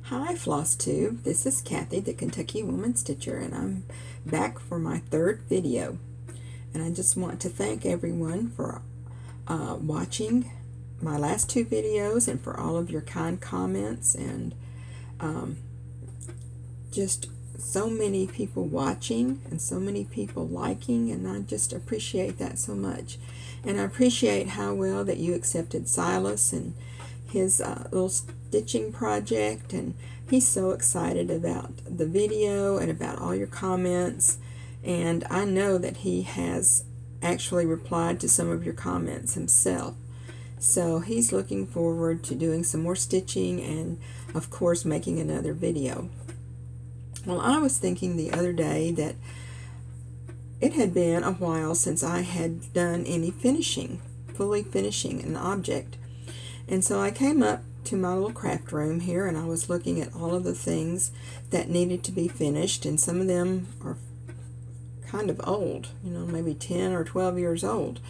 Hi FlossTube, this is Kathy, the Kentucky Woman Stitcher, and I'm back for my third video. And I just want to thank everyone for watching my last two videos and for all of your kind comments and just so many people watching and so many people liking, and I just appreciate that so much. And I appreciate how well that you accepted Silas and his little stitching project, and he's so excited about the video and about all your comments, and I know that he has actually replied to some of your comments himself, so he's looking forward to doing some more stitching and of course making another video. Well, I was thinking the other day that it had been a while since I had done any finishing, fully finishing an object. And so I came up to my little craft room here, and I was looking at all of the things that needed to be finished, and some of them are kind of old, you know, maybe 10 or 12 years old.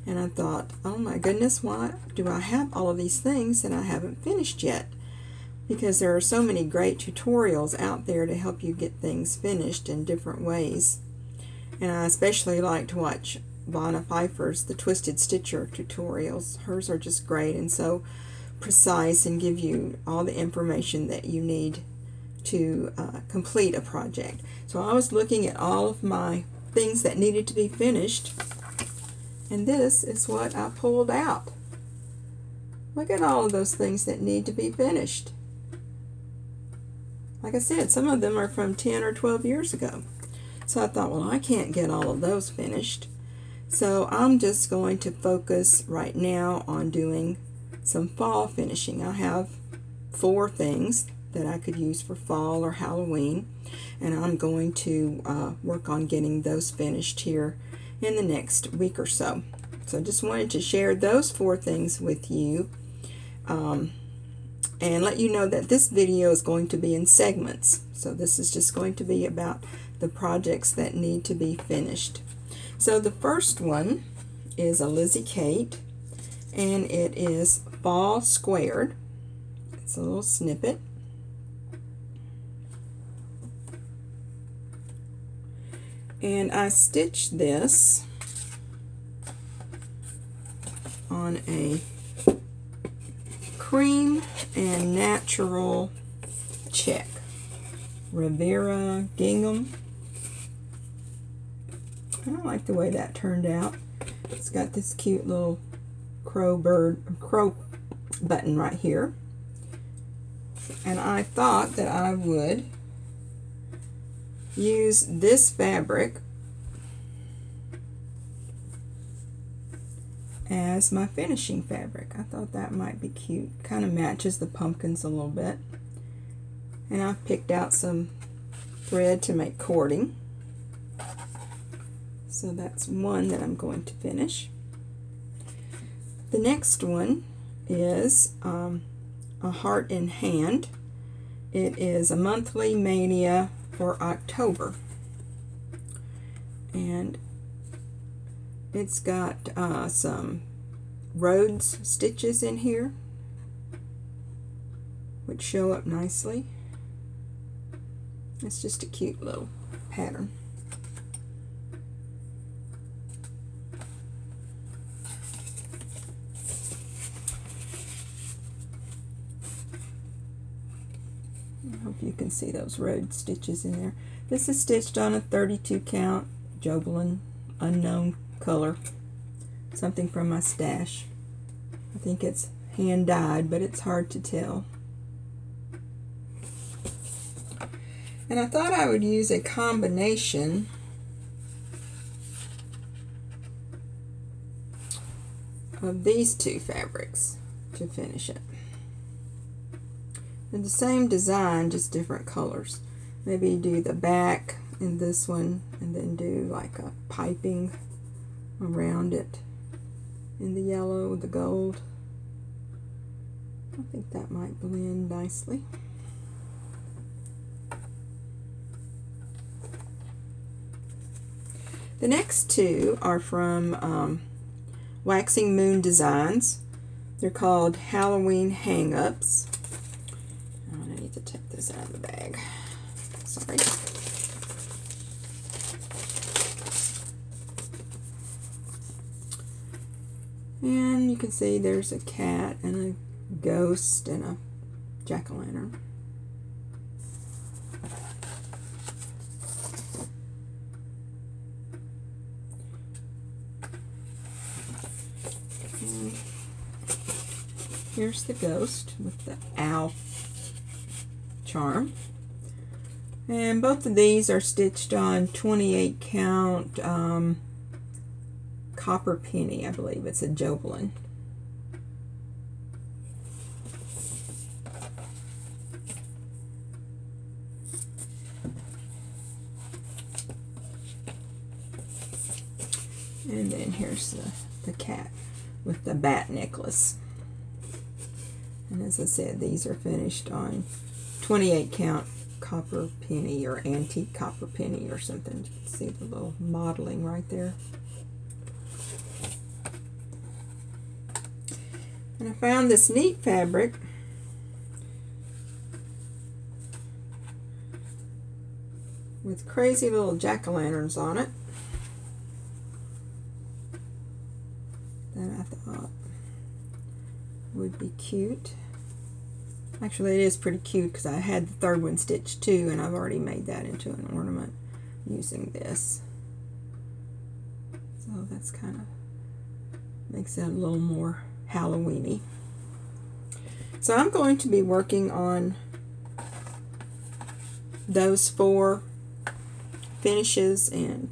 And I thought, oh my goodness, why do I have all of these things that I haven't finished yet? Because there are so many great tutorials out there to help you get things finished in different ways. And I especially like to watch Vonna Pfeiffer's The Twisted Stitcher tutorials. Hers are just great and so precise and give you all the information that you need to complete a project. So I was looking at all of my things that needed to be finished, and this is what I pulled out. Look at all of those things that need to be finished. Like I said, some of them are from 10 or 12 years ago. So I thought, well, I can't get all of those finished. So I'm just going to focus right now on doing some fall finishing. I have 4 things that I could use for fall or Halloween, and I'm going to work on getting those finished here in the next week or so. So I just wanted to share those 4 things with you and let you know that this video is going to be in segments. So this is just going to be about the projects that need to be finished. So the first one is a Lizzie Kate, and it is Fall Squared. It's a little snippet. And I stitched this on a cream and natural check. Rivera Gingham. I like the way that turned out. It's got this cute little crow button right here. And I thought that I would use this fabric as my finishing fabric. I thought that might be cute. Kind of matches the pumpkins a little bit. And I've picked out some thread to make cording. So that's one that I'm going to finish. The next one is a Heart in Hand. It is a monthly Mania for October. And it's got some Rhodes stitches in here, which show up nicely. It's just a cute little pattern. I hope you can see those Rhodes stitches in there. This is stitched on a 32 count Jobelan unknown color, something from my stash. I think it's hand dyed, but it's hard to tell. And I thought I would use a combination of these 2 fabrics to finish it. They're the same design, just different colors. Maybe do the back in this one, and then do like a piping around it in the yellow with the gold. I think that might blend nicely. The next 2 are from Waxing Moon Designs. They're called Halloween Hang-Ups. to take this out of the bag. Sorry. And you can see there's a cat and a ghost and a jack-o'-lantern. Here's the ghost with the owl charm. And both of these are stitched on 28 count copper penny, I believe. It's a Jobelin. And then here's the cat with the bat necklace. And as I said, these are finished on 28 count copper penny or antique copper penny or something. You can see the little modeling right there. And I found this neat fabric with crazy little jack-o'-lanterns on it that I thought would be cute. Actually, it is pretty cute because I had the third one stitched too, and I've already made that into an ornament using this. So that's kind of makes it a little more Halloween-y. So I'm going to be working on those 4 finishes and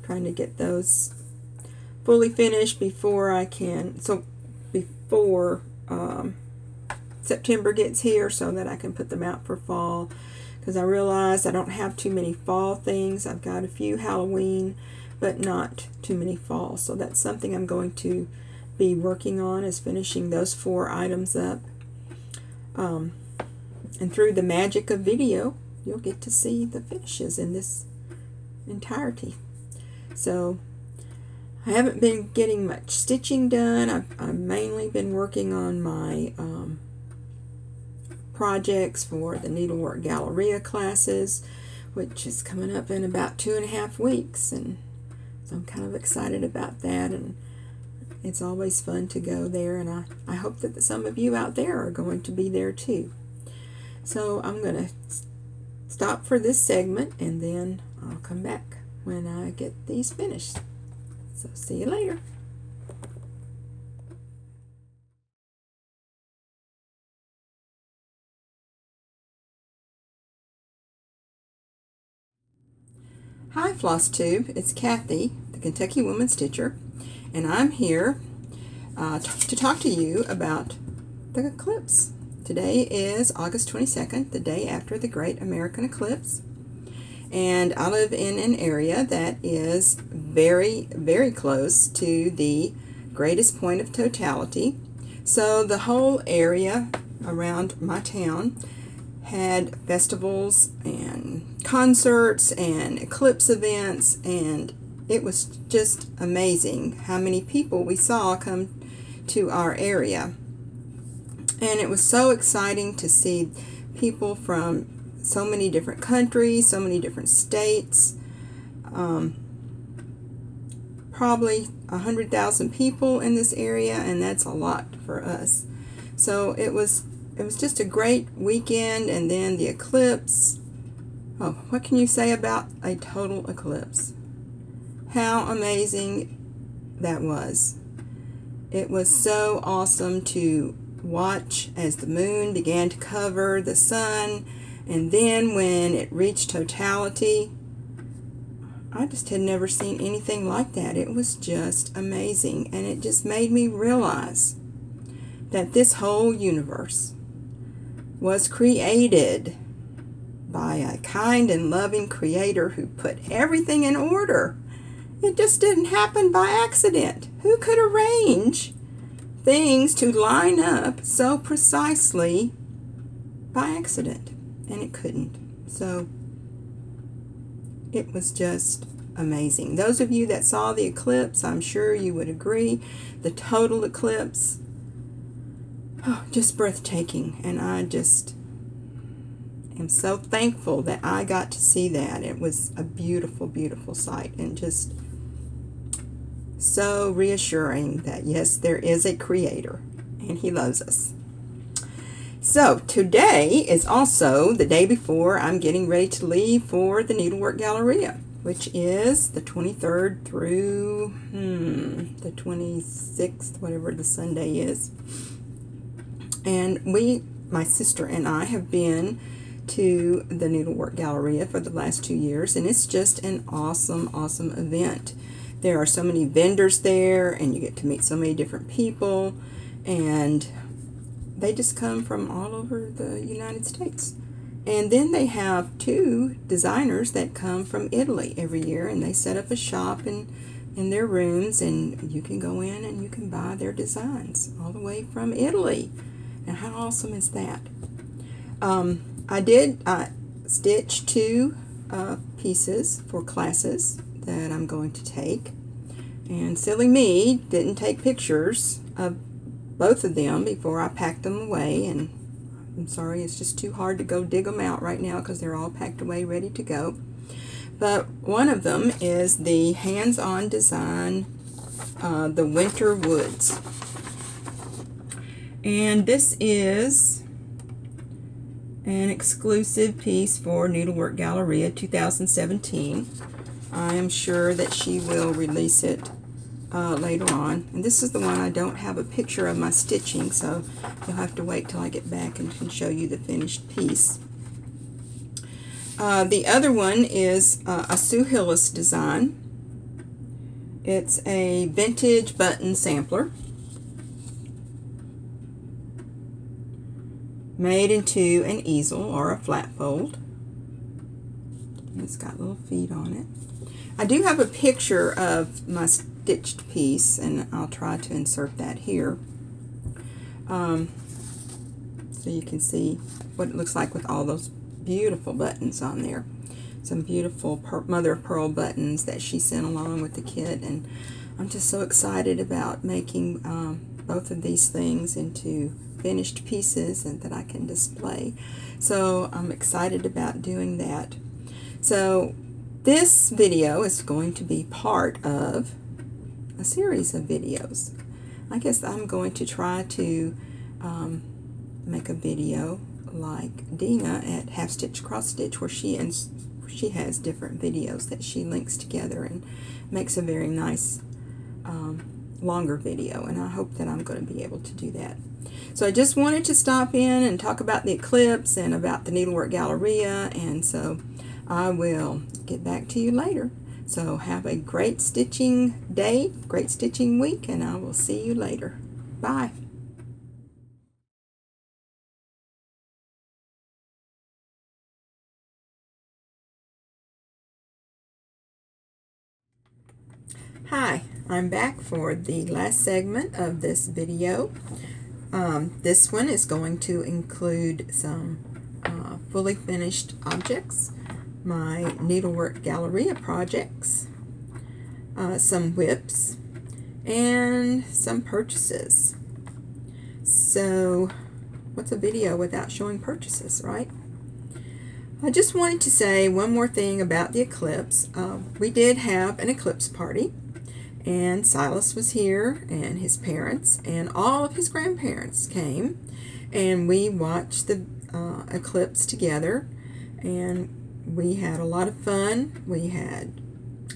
trying to get those fully finished before I can, so before September gets here, so that I can put them out for fall, because I realized I don't have too many fall things. I've got a few Halloween, but not too many fall. So that's something I'm going to be working on, is finishing those 4 items up. And through the magic of video, you'll get to see the finishes in this entirety. So I haven't been getting much stitching done. I've mainly been working on my projects for the Needlework Galleria classes, which is coming up in about 2.5 weeks, and so I'm kind of excited about that, and it's always fun to go there, and I hope that some of you out there are going to be there too. So I'm going to stop for this segment, and then I'll come back when I get these finished. So see you later. Hi FlossTube, it's Kathy, the Kentucky Woman Stitcher, and I'm here to talk to you about the eclipse. Today is August 22nd, the day after the Great American Eclipse, and I live in an area that is very, very close to the greatest point of totality. So the whole area around my town had festivals and concerts and eclipse events, and it was just amazing how many people we saw come to our area. And it was so exciting to see people from so many different countries, so many different states, probably 100,000 people in this area, and that's a lot for us. So it was just a great weekend. And then the eclipse, oh, what can you say about a total eclipse? How amazing that was. It was so awesome to watch as the moon began to cover the sun, and then when it reached totality, I just had never seen anything like that. It was just amazing, and it just made me realize that this whole universe was created by a kind and loving creator who put everything in order. It just didn't happen by accident. Who could arrange things to line up so precisely by accident? And it couldn't. So it was just amazing. Those of you that saw the eclipse, I'm sure you would agree. The total eclipse, oh, just breathtaking. And am so thankful that I got to see that. It was a beautiful, beautiful sight, and just so reassuring that yes, there is a creator and he loves us. So today is also the day before I'm getting ready to leave for the Needlework Galleria, which is the 23rd through the 26th, whatever the Sunday is. And my sister and I, have been to the Needlework Galleria for the last 2 years, and it's just an awesome, awesome event. There are so many vendors there, and you get to meet so many different people, and they just come from all over the United States. And then they have 2 designers that come from Italy every year, and they set up a shop in their rooms, and you can go in and you can buy their designs all the way from Italy. Now, how awesome is that? I did stitch 2 pieces for classes that I'm going to take, and silly me didn't take pictures of both of them before I packed them away, and I'm sorry, it's just too hard to go dig them out right now because they're all packed away ready to go. But one of them is the hands-on design, the Winter Woods, and this is an exclusive piece for Needlework Galleria 2017. I am sure that she will release it later on. And this is the one I don't have a picture of my stitching, so you'll have to wait till I get back and can show you the finished piece. The other one is a Sue Hillis design. It's a vintage button sampler made into an easel or a flat fold. It's got little feet on it. I do have a picture of my stitched piece, and I'll try to insert that here so you can see what it looks like with all those beautiful buttons on there. Some beautiful mother of pearl buttons that she sent along with the kit, and I'm just so excited about making both of these things into finished pieces and that I can display. So I'm excited about doing that. So this video is going to be part of a series of videos. I guess I'm going to try to make a video like Dina at Half Stitch Cross Stitch, where she has different videos that she links together and makes a very nice longer video, and I hope that I'm going to be able to do that. So I just wanted to stop in and talk about the Eclipse and about the Needlework Galleria, and so I will get back to you later. So have a great stitching day, great stitching week, and I will see you later. Bye. Hi, I'm back for the last segment of this video. This one is going to include some fully finished objects, my Needlework Galleria projects, some whips, and some purchases. So what's a video without showing purchases, right? I just wanted to say one more thing about the Eclipse. We did have an Eclipse party, and Silas was here, and his parents, and all of his grandparents came, and we watched the Eclipse together, and we had a lot of fun. We had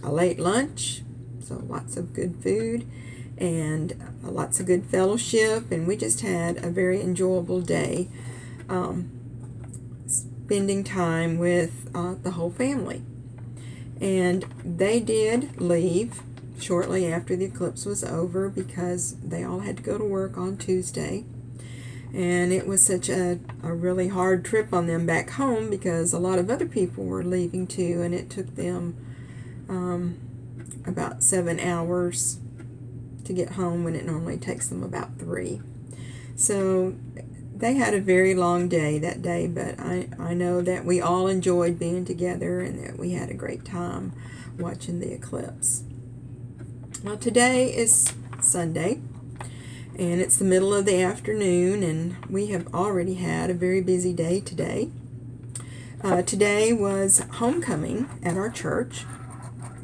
a late lunch, so lots of good food, and lots of good fellowship, and we just had a very enjoyable day spending time with the whole family. And they did leave shortly after the Eclipse was over because they all had to go to work on Tuesday, and it was such a really hard trip on them back home because a lot of other people were leaving too, and it took them about 7 hours to get home when it normally takes them about 3. So they had a very long day that day, but I know that we all enjoyed being together and that we had a great time watching the Eclipse. Well, today is Sunday, and it's the middle of the afternoon, and we have already had a very busy day today. Today was homecoming at our church,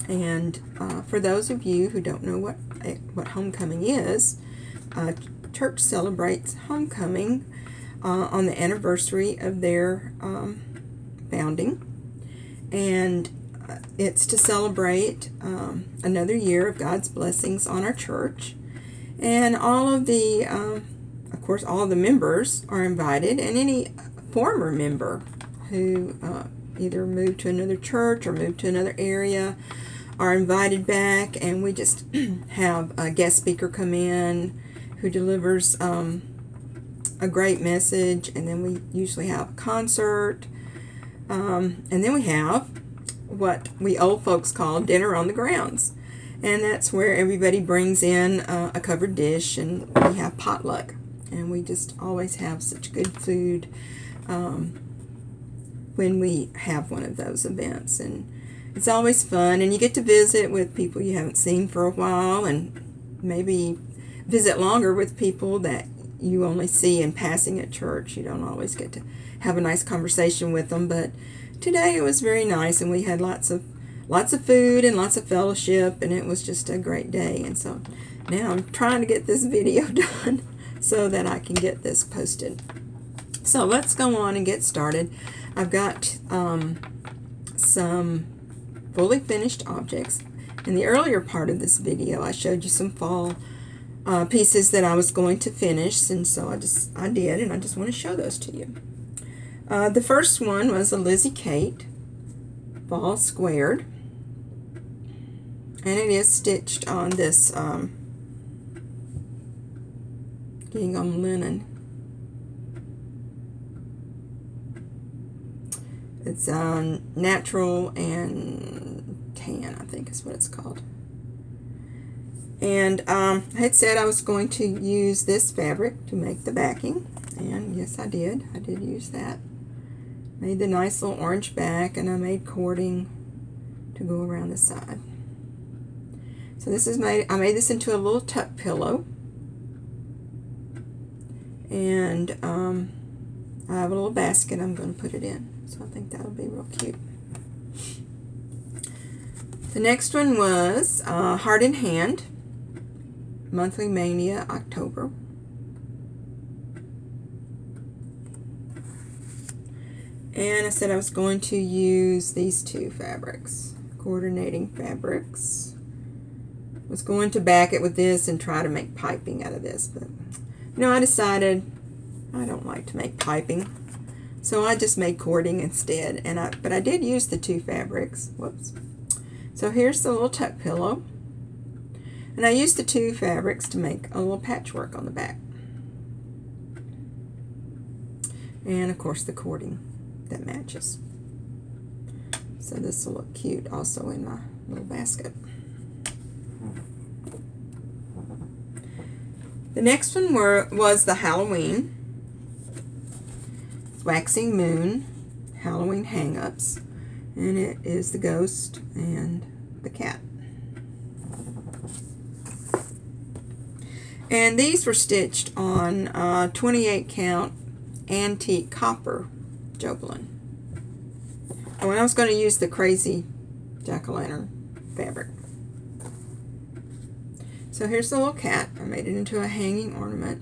and for those of you who don't know what homecoming is, church celebrates homecoming on the anniversary of their founding, and it's to celebrate another year of God's blessings on our church. And all of the, of course, all the members are invited, and any former member who either moved to another church or moved to another area are invited back. And we just have a guest speaker come in who delivers a great message, and then we usually have a concert, and then we have what we old folks call dinner on the grounds. And that's where everybody brings in a covered dish, and we have potluck. And we just always have such good food when we have one of those events. And it's always fun, and you get to visit with people you haven't seen for a while, and maybe visit longer with people that you only see in passing at church. You don't always get to have a nice conversation with them, but today it was very nice, and we had lots of food and lots of fellowship, and it was just a great day. And so now I'm trying to get this video done so that I can get this posted. So let's go on and get started. I've got some fully finished objects. In the earlier part of this video, I showed you some fall pieces that I was going to finish, and so I did, and I just want to show those to you. The first one was a Lizzie Kate fall squared, and it is stitched on this gingham linen. It's natural and tan, I think is what it's called. And I had said I was going to use this fabric to make the backing, and yes, I did. I did use that. Made the nice little orange back, and I made cording to go around the side. So this is I made this into a little tuck pillow, and I have a little basket I'm going to put it in, so I think that'll be real cute. The next one was Heart in Hand, Monthly Mania, October. And I said I was going to use these two fabrics, coordinating fabrics. I was going to back it with this and try to make piping out of this, but I decided I don't like to make piping, so I just made cording instead. But I did use the two fabrics. Whoops. So here's the little tuck pillow, and I used the two fabrics to make a little patchwork on the back, and of course the cording that matches. So this will look cute also in my little basket. The next one was the Halloween Waxing Moon Halloween hang-ups, and it is the ghost and the cat. And these were stitched on 28 count antique copper Jobelin. And when I was going to use the crazy jack-o'-lantern fabric. So here's the little cat. I made it into a hanging ornament.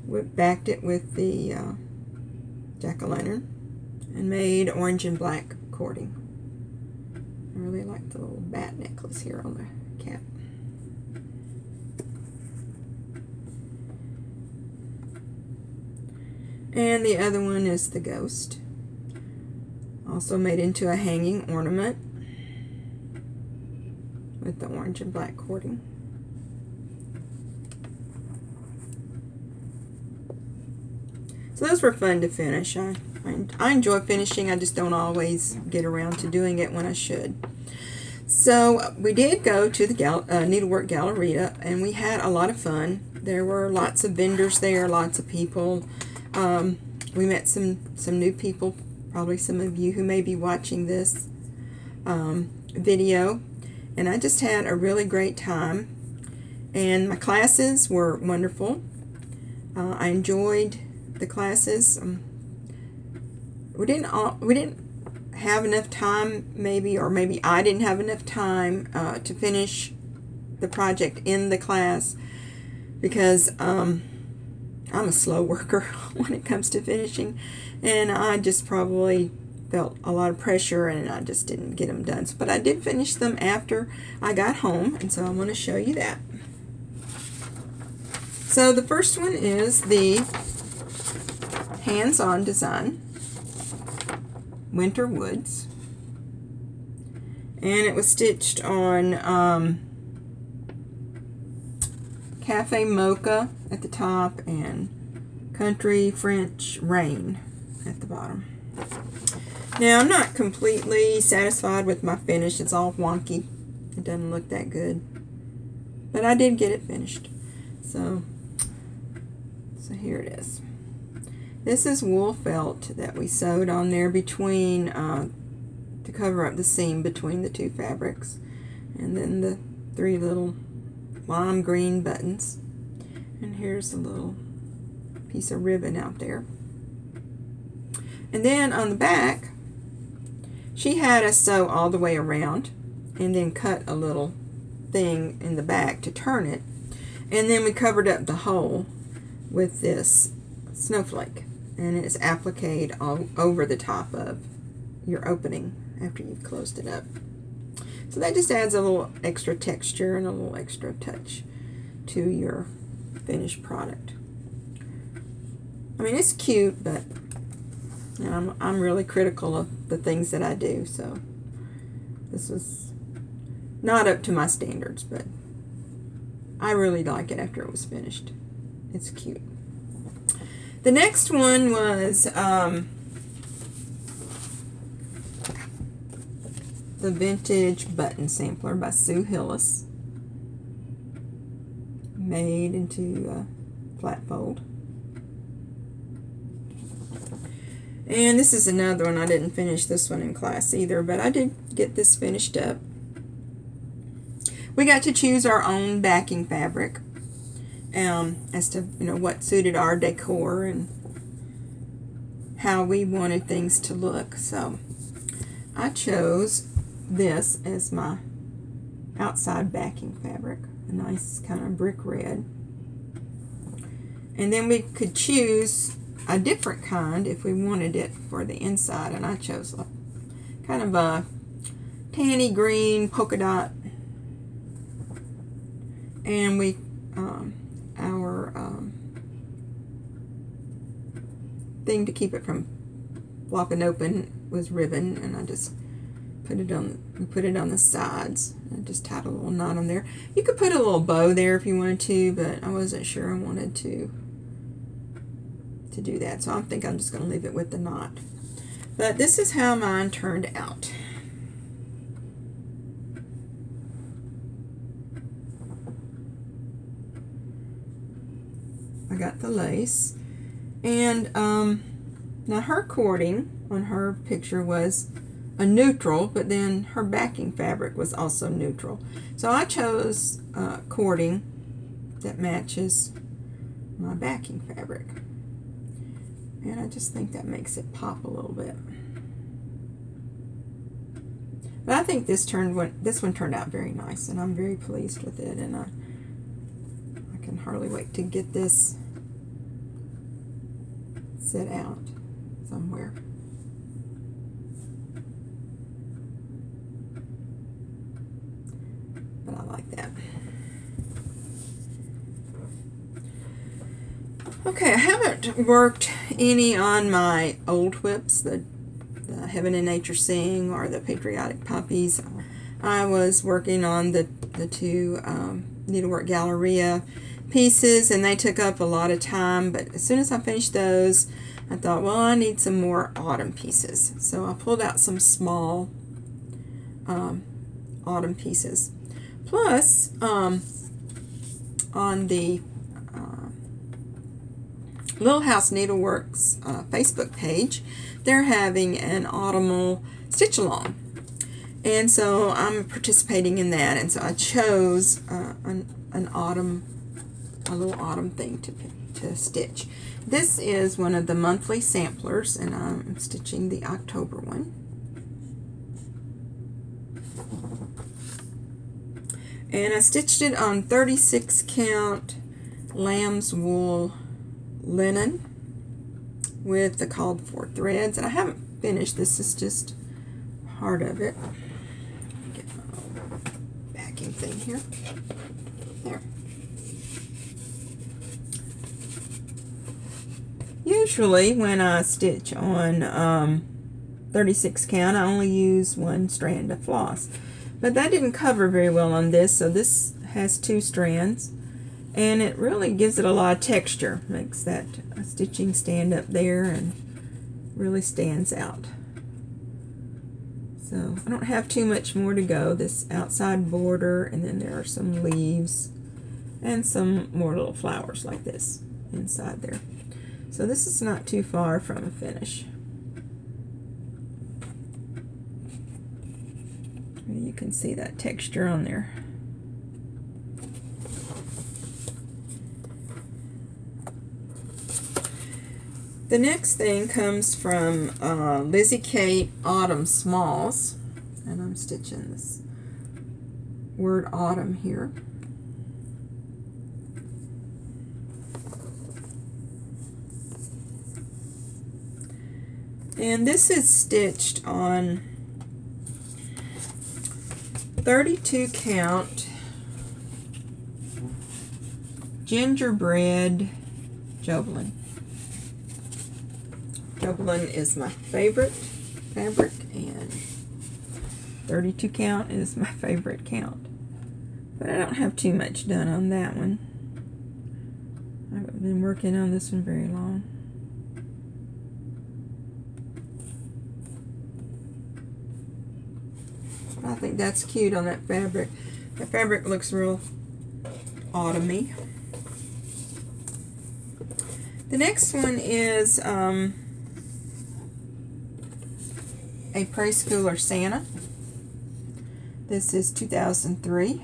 We backed it with the jack-o'-lantern and made orange and black cording. I really like the little bat necklace here on the cat. And the other one is the ghost. Also made into a hanging ornament with the orange and black cording. So those were fun to finish. I enjoy finishing. I just don't always get around to doing it when I should. So we did go to the Needlework Galleria, and we had a lot of fun. There were lots of vendors there, lots of people. We met some new people, probably some of you who may be watching this video. And I just had a really great time. And my classes were wonderful. I enjoyed the classes. we didn't have enough time, maybe, or maybe I didn't have enough time to finish the project in the class, because I'm a slow worker when it comes to finishing, and I just probably felt a lot of pressure, and I just didn't get them done. But I did finish them after I got home, and so I'm going to show you that. So the first one is the hands-on design, Winter Woods, and it was stitched on Cafe Mocha at the top and Country French Rain at the bottom. Now, I'm not completely satisfied with my finish. It's all wonky. It doesn't look that good, but I did get it finished. So here it is. This is wool felt that we sewed on there between, to cover up the seam between the two fabrics. And then the 3 little lime green buttons. And here's a little piece of ribbon out there. And then on the back, she had us sew all the way around and then cut a little thing in the back to turn it. And then we covered up the hole with this snowflake, and it's appliqued all over the top of your opening after you've closed it up. So that just adds a little extra texture and a little extra touch to your finished product. I mean, it's cute, but you know, I'm really critical of the things that I do, so this was not up to my standards, but I really like it after it was finished. It's cute. The next one was the Vintage Button Sampler by Sue Hillis, made into a flat fold. And this is another one. I didn't finish this one in class either, but I did get this finished up. We got to choose our own backing fabric as to, you know, what suited our decor and how we wanted things to look. So I chose this as my outside backing fabric, a nice kind of brick red. And then we could choose a different kind if we wanted it for the inside, and I chose a kind of a tanny green polka dot. And we our thing to keep it from flopping open was ribbon, and I just put it on the sides. I just tied a little knot on there. You could put a little bow there if you wanted to, but I wasn't sure I wanted to do that, so I think I'm just going to leave it with the knot. But this is how mine turned out. I got the lace, and now her cording on her picture was a neutral, but then her backing fabric was also neutral. So I chose cording that matches my backing fabric, and I just think that makes it pop a little bit. But I think this one turned out very nice, and I'm very pleased with it, and I can hardly wait to get this set out somewhere. But I like that. Okay, I haven't worked any on my old whips, the Heaven and Nature Sing or the Patriotic Puppies. I was working on the two Needlework Galleria pieces, and they took up a lot of time, but as soon as I finished those, I thought, well, I need some more autumn pieces. So I pulled out some small autumn pieces. Plus, on the Little House Needleworks Facebook page, they're having an autumnal stitch along, and so I'm participating in that, and so I chose a little autumn thing to stitch. This is one of the monthly samplers, and I'm stitching the October one. And I stitched it on 36 count lamb's wool linen with the called for threads. And I haven't finished. This is just part of it. Get my little backing thing here. There. Usually when I stitch on 36 count, I only use one strand of floss. But that didn't cover very well on this, so this has 2 strands. And it really gives it a lot of texture. Makes that stitching stand up there and really stands out. So I don't have too much more to go. This outside border, and then there are some leaves and some more little flowers like this inside there. So this is not too far from a finish. You can see that texture on there. The next thing comes from Lizzie Kate Autumn Smalls, and I'm stitching this word autumn here. And this is stitched on 32 count gingerbread Jobelan. Jobelan is my favorite fabric, and 32 count is my favorite count. But I don't have too much done on that one. I haven't been working on this one very long. I think that's cute on that fabric. The fabric looks real autumny. The next one is a Prairie Schooler Santa. This is 2003.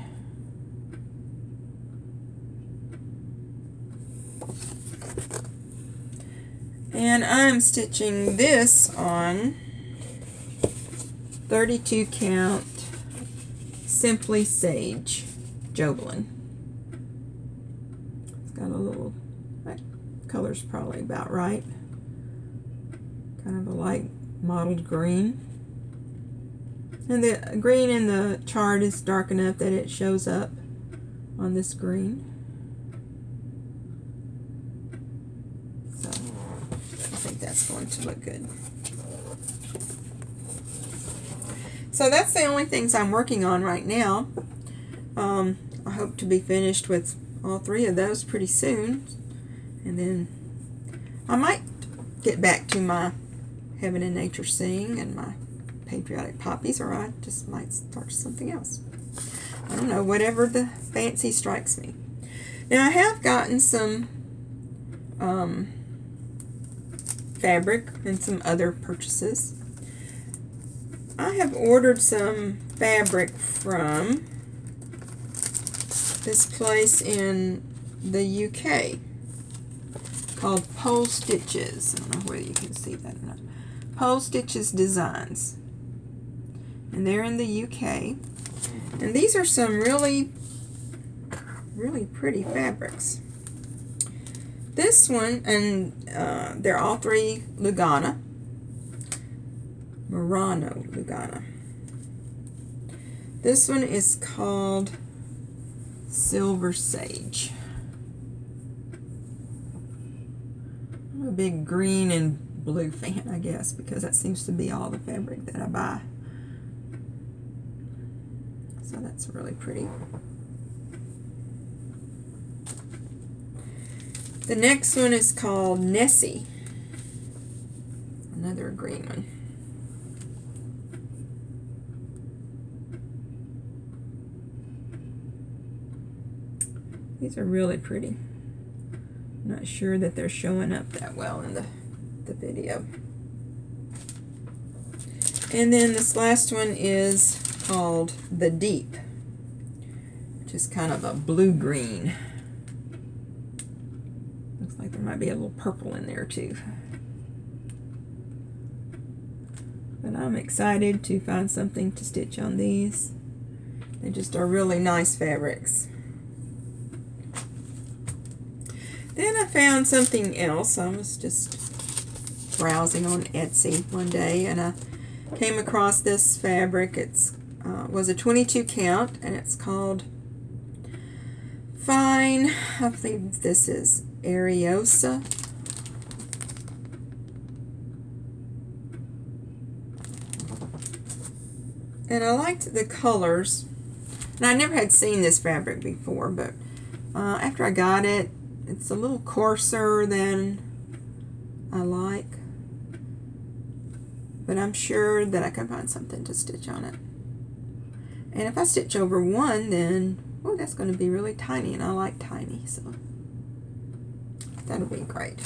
And I'm stitching this on 32 count Simply Sage Jobelan. It's got a little, that color's probably about right. Kind of a light mottled green. And the green in the chart is dark enough that it shows up on this green. So I think that's going to look good. So that's the only things I'm working on right now. I hope to be finished with all 3 of those pretty soon. And then I might get back to my Heaven and Nature Sing and my Patriotic Poppies, or I just might start something else. I don't know, whatever the fancy strikes me. Now I have gotten some fabric and some other purchases. I have ordered some fabric from this place in the UK called Pole Stitches. I don't know whether you can see that or not. Pole Stitches Designs. And they're in the UK. And these are some really pretty fabrics. This one, and they're all 3 Lugana. Murano Lugana. This one is called Silver Sage. I'm a big green and blue fan, I guess, because that seems to be all the fabric that I buy. So that's really pretty. The next one is called Nessie. Another green one. These are really pretty. I'm not sure that they're showing up that well in the video. And then this last one is called The Deep, which is kind of a blue-green. Looks like there might be a little purple in there too. But I'm excited to find something to stitch on these. They just are really nice fabrics. Then I found something else. I was just browsing on Etsy one day, and I came across this fabric. It's was a 22 count, and it's called Fine. I believe this is Ariosa. And I liked the colors. And I never had seen this fabric before, but after I got it, it's a little coarser than I like. But I'm sure that I can find something to stitch on it. And if I stitch over one, then, oh, that's going to be really tiny, and I like tiny, so that'll be great.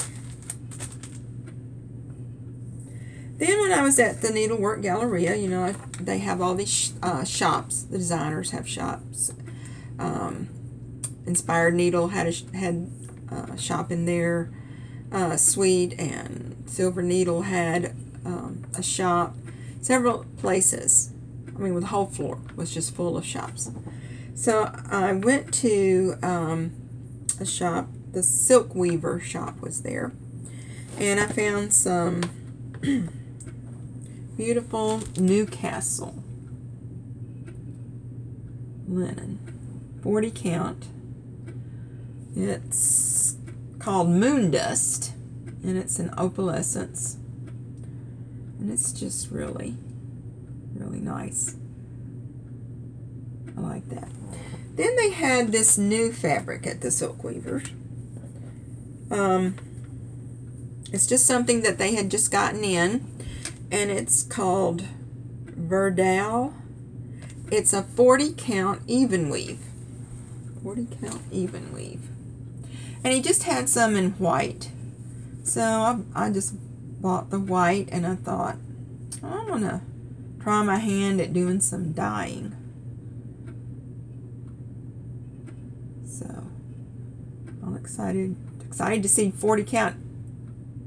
Then when I was at the Needlework Galleria, you know, they have all these shops. The designers have shops. Inspired Needle had a shop in there. Sweet and Silver Needle had a shop. Several places. I mean, the whole floor was just full of shops. So I went to a shop. The Silk Weaver shop was there. And I found some beautiful Newcastle linen, 40 count. It's called Moon Dust, and it's an opalescence, and it's just really, really nice. I like that. Then they had this new fabric at the Silk Weavers. It's just something that they had just gotten in, and it's called Verdal. It's a 40 count even weave. 40 count even weave. And he just had some in white. So I just bought the white, and I thought, I want to try my hand at doing some dyeing. So I'm excited to see 40 count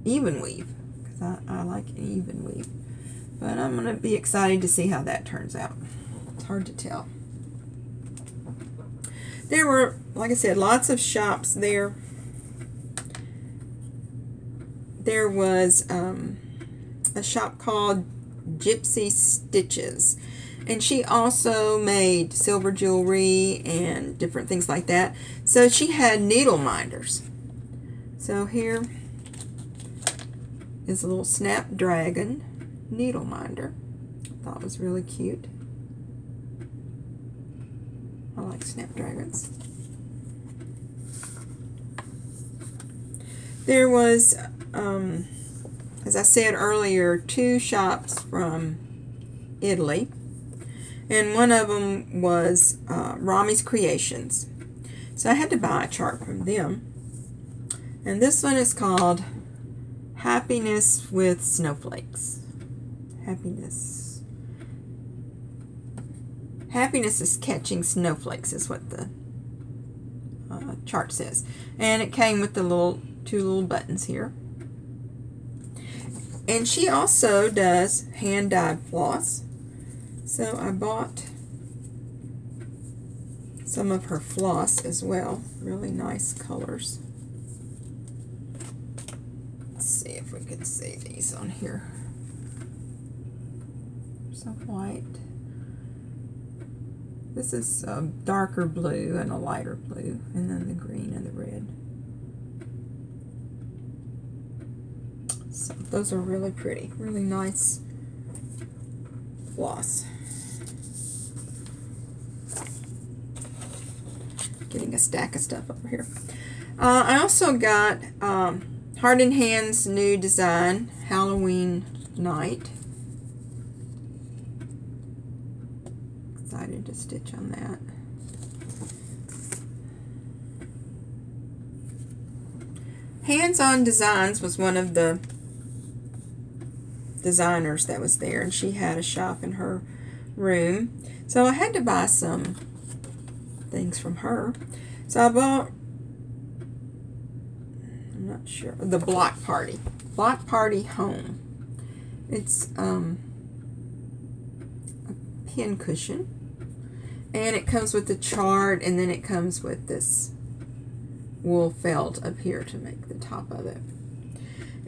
even weave, because I like an even weave. But I'm going to be excited to see how that turns out. It's hard to tell. There were, like I said, lots of shops there. There was a shop called Gypsy Stitches, and she also made silver jewelry and different things like that. So she had needle minders. So here is a little Snapdragon needle minder. I thought it was really cute. I like Snapdragons. There was, as I said earlier, 2 shops from Italy, and one of them was Rami's Creations. So I had to buy a chart from them. And this one is called Happiness with Snowflakes. Happiness. Happiness is catching snowflakes is what the chart says. And it came with the 2 little buttons here. And she also does hand-dyed floss. So I bought some of her floss as well. Really nice colors. Let's see if we can see these on here. Some white. This is a darker blue and a lighter blue, and then the green and the red. So those are really pretty, really nice floss. Getting a stack of stuff over here. I also got Heart and Hand's new design, Halloween Night. Excited to stitch on that. Hands On Designs was one of the designers that was there, and she had a shop in her room. So I had to buy some things from her. So I bought, I'm not sure. The Block Party. Block Party Home. It's a pin cushion. And it comes with the chart, and then it comes with this wool felt up here to make the top of it.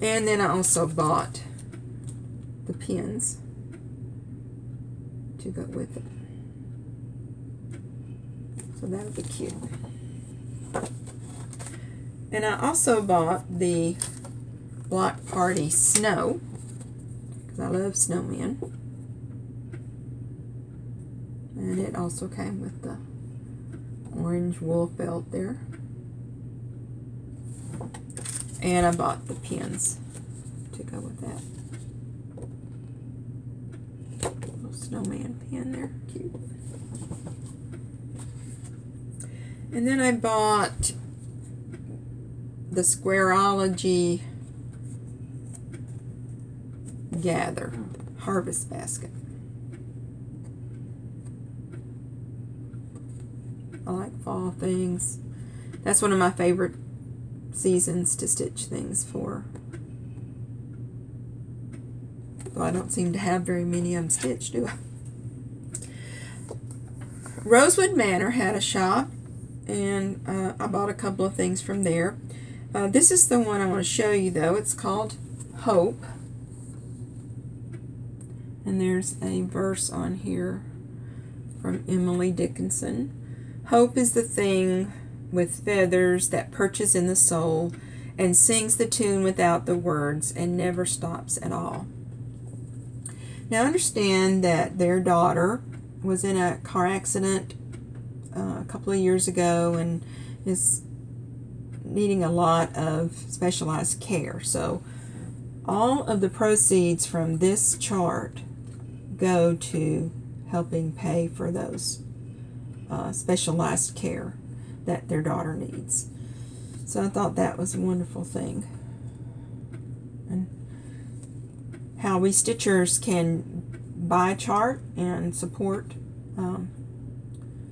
And then I also bought the pins to go with it. So that would be cute. And I also bought the Block Party Snow, because I love snowmen. And it also came with the orange wool felt there. And I bought the pins to go with that. Little snowman pin there, cute. And then I bought the Squareology Gather Harvest Basket. I like fall things. That's one of my favorite seasons to stitch things for. Well, I don't seem to have very many of them stitched, do I? Rosewood Manor had a shop, and I bought a couple of things from there. This is the one I want to show you, though. It's called Hope. And there's a verse on here from Emily Dickinson. Hope is the thing with feathers that perches in the soul and sings the tune without the words and never stops at all. Now understand that their daughter was in a car accident a couple of years ago and is needing a lot of specialized care. So all of the proceeds from this chart go to helping pay for those specialized care that their daughter needs. So I thought that was a wonderful thing. And how we stitchers can buy a chart and support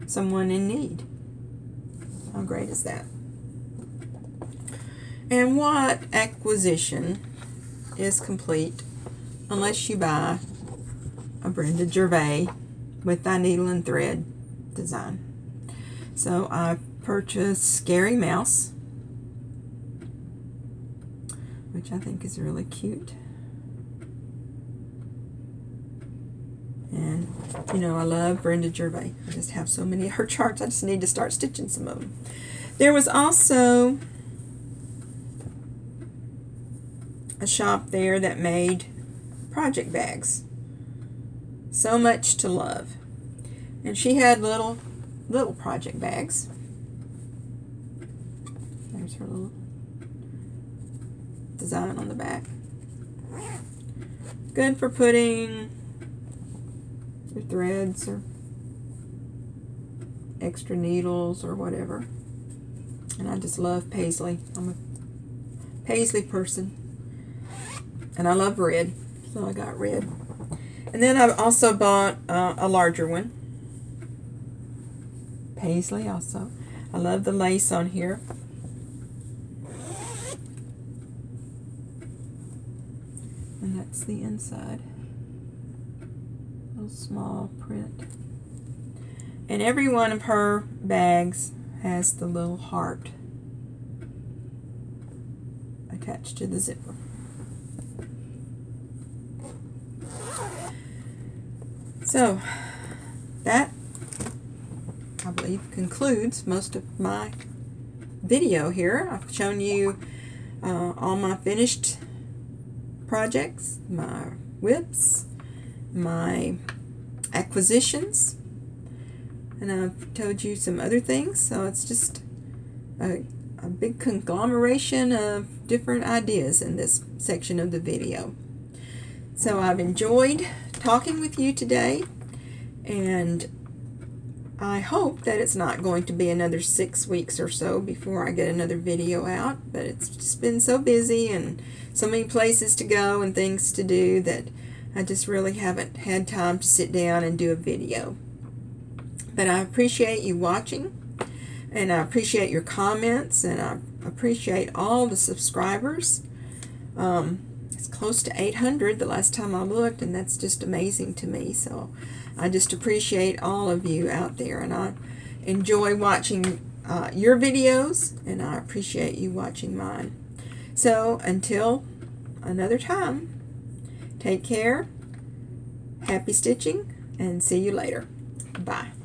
someone in need. How great is that? And what acquisition is complete unless you buy a Brenda Gervais with thy needle and thread design? So I purchased Scary Mouse, which I think is really cute. And you know, I love Brenda Gervais. I just have so many of her charts. I just need to start stitching some of them. There was also a shop there that made project bags. So much to love. And she had little project bags. There's her little design on the back. Good for putting your threads or extra needles or whatever. And I just love paisley. I'm a paisley person. And I love red, so I got red. And then I also bought a larger one. Paisley also. I love the lace on here. And that's the inside. Little small print. And every one of her bags has the little heart attached to the zipper. So that, I believe, concludes most of my video here. I've shown you all my finished projects, my whips, my acquisitions, and I've told you some other things. So it's just a big conglomeration of different ideas in this section of the video. So I've enjoyed talking with you today, and I hope that it's not going to be another 6 weeks or so before I get another video out, but it's just been so busy and so many places to go and things to do that I just really haven't had time to sit down and do a video. But I appreciate you watching, and I appreciate your comments, and I appreciate all the subscribers. It's close to 800 the last time I looked, and that's just amazing to me. So I just appreciate all of you out there, and I enjoy watching your videos, and I appreciate you watching mine. So until another time, take care, happy stitching, and see you later. Bye.